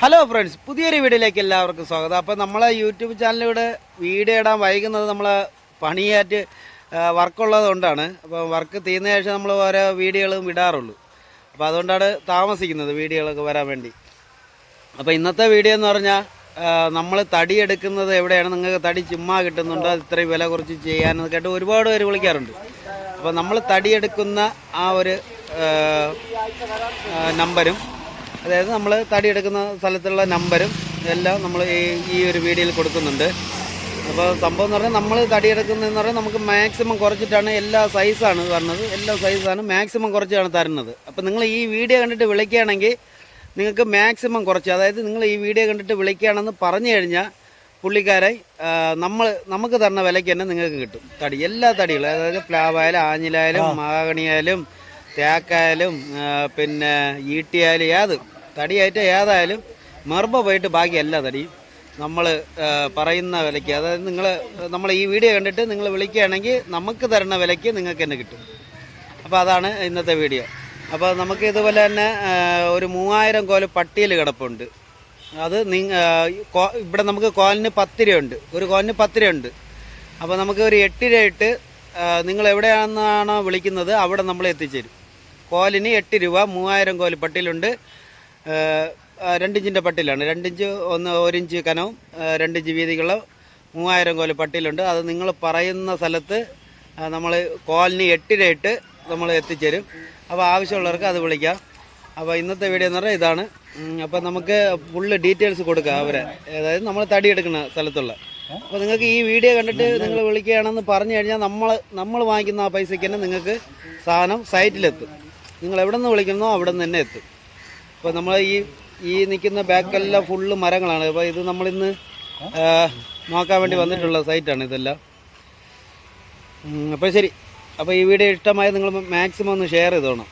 Hello friends, പുതിയൊരു വീഡിയോയിലേക്ക് എല്ലാവർക്കും സ്വാഗതം. അപ്പോൾ നമ്മളെ യൂട്യൂബ് ചാനലിലൂടെ വീഡിയോ ഇടാൻ വൈകുന്നത് നമ്മൾ പണിയായിട്ട് വർക്കുള്ളത് കൊണ്ടാണ്. അപ്പോൾ വർക്ക് തീർന്ന ശേഷം നമ്മൾ ഓരോ വീഡിയോകളും ഇടാറുള്ളൂ. അപ്പോൾ അതുകൊണ്ടാണ് താമസിക്കുന്നത് വീഡിയോകളൊക്കെ വരാൻ വേണ്ടി. അപ്പോൾ ഇന്നത്തെ വീഡിയോ എന്ന് പറഞ്ഞാൽ നമ്മൾ തടി എടുക്കുന്നത് എവിടെയാണ്, നിങ്ങൾക്ക് തടി ചുമ്മാ കിട്ടുന്നുണ്ടോ, ഇത്രയും വില കുറച്ച് ചെയ്യാനെന്ന് കേട്ട് ഒരുപാട് പേര് വിളിക്കാറുണ്ട്. അപ്പോൾ നമ്മൾ തടിയെടുക്കുന്ന ആ ഒരു നമ്പരും, അതായത് നമ്മൾ തടിയെടുക്കുന്ന സ്ഥലത്തുള്ള നമ്പരും എല്ലാം നമ്മൾ ഈ ഒരു വീഡിയോയിൽ കൊടുക്കുന്നുണ്ട്. അപ്പോൾ സംഭവം എന്ന് പറഞ്ഞാൽ നമ്മൾ തടിയെടുക്കുന്നതെന്ന് പറഞ്ഞാൽ നമുക്ക് മാക്സിമം കുറച്ചിട്ടാണ്, എല്ലാ സൈസാണ് പറഞ്ഞത്, എല്ലാ സൈസാണ് മാക്സിമം കുറച്ചാണ് തരുന്നത്. അപ്പോൾ നിങ്ങൾ ഈ വീഡിയോ കണ്ടിട്ട് വിളിക്കുകയാണെങ്കിൽ നിങ്ങൾക്ക് മാക്സിമം കുറച്ച്, അതായത് നിങ്ങൾ ഈ വീഡിയോ കണ്ടിട്ട് വിളിക്കുകയാണെന്ന് പറഞ്ഞു കഴിഞ്ഞാൽ പുള്ളിക്കാരെ നമുക്ക് തരുന്ന വിലയ്ക്ക് തന്നെ നിങ്ങൾക്ക് കിട്ടും തടി, എല്ലാ തടികളും, അതായത് പ്ലാവായാലും ആഞ്ഞിലായാലും മഹാഗണിയായാലും തേക്കായാലും പിന്നെ ഈട്ടിയായാലും ഏത് തടിയായിട്ട് ഏതായാലും മെർബ പോയിട്ട് ബാക്കി എല്ലാ തടിയും നമ്മൾ പറയുന്ന വിലയ്ക്ക്, അതായത് നമ്മൾ ഈ വീഡിയോ കണ്ടിട്ട് നിങ്ങൾ വിളിക്കുകയാണെങ്കിൽ നമുക്ക് തരുന്ന വിലയ്ക്ക് നിങ്ങൾക്ക് തന്നെ കിട്ടും. അപ്പോൾ അതാണ് ഇന്നത്തെ വീഡിയോ. അപ്പോൾ നമുക്ക് ഇതുപോലെ തന്നെ ഒരു 3000 കോല് പട്ടിയിൽ കിടപ്പുണ്ട്. അത് ഇവിടെ നമുക്ക് കോലിന് 10 രൂപയുണ്ട്, ഒരു കോലിന് 10 രൂപയുണ്ട്. അപ്പോൾ നമുക്ക് ഒരു 8 രൂപ ഇട്ട് നിങ്ങൾ എവിടെയാണെന്നാണോ വിളിക്കുന്നത് അവിടെ നമ്മൾ എത്തിച്ചേരും. കോലിന് 8 രൂപ. 3000 കോല് പട്ടിയിലുണ്ട്. 2 ഇഞ്ചിൻ്റെ പട്ടിയിലാണ്, 2 ഇഞ്ച് 1 ഇഞ്ച് കനവും 2 ഇഞ്ച് വീതിയുള്ള 3000 കോല് പട്ടിയിലുണ്ട്. അത് നിങ്ങൾ പറയുന്ന സ്ഥലത്ത് നമ്മൾ കോലിന് 8 രൂപ ഇട്ട് നമ്മൾ എത്തിച്ചേരും. അപ്പോൾ ആവശ്യമുള്ളവർക്ക് അത് വിളിക്കാം. അപ്പോൾ ഇന്നത്തെ വീഡിയോ എന്ന് പറഞ്ഞാൽ ഇതാണ്. അപ്പോൾ നമുക്ക് ഫുള്ള് ഡീറ്റെയിൽസ് കൊടുക്കാം അവരെ, അതായത് നമ്മൾ തടിയെടുക്കുന്ന സ്ഥലത്തുള്ള. അപ്പോൾ നിങ്ങൾക്ക് ഈ വീഡിയോ കണ്ടിട്ട് നിങ്ങൾ വിളിക്കുകയാണെന്ന് പറഞ്ഞു കഴിഞ്ഞാൽ നമ്മൾ വാങ്ങിക്കുന്ന ആ പൈസയ്ക്ക് തന്നെ നിങ്ങൾക്ക് സാധനം സൈറ്റിലെത്തും. നിങ്ങൾ എവിടെ നിന്ന് വിളിക്കുന്നോ അവിടെ നിന്ന് തന്നെ എത്തും. അപ്പോൾ നമ്മൾ ഈ നിൽക്കുന്ന ബാക്കെല്ലാം ഫുള്ള് മരങ്ങളാണ്. അപ്പോൾ ഇത് നമ്മളിന്ന് നോക്കാൻ വേണ്ടി വന്നിട്ടുള്ള സൈറ്റാണ് ഇതെല്ലാം. അപ്പോൾ ശരി, അപ്പോൾ ഈ വീഡിയോ ഇഷ്ടമായി നിങ്ങൾ മാക്സിമം ഒന്ന് ഷെയർ ചെയ്തോണം.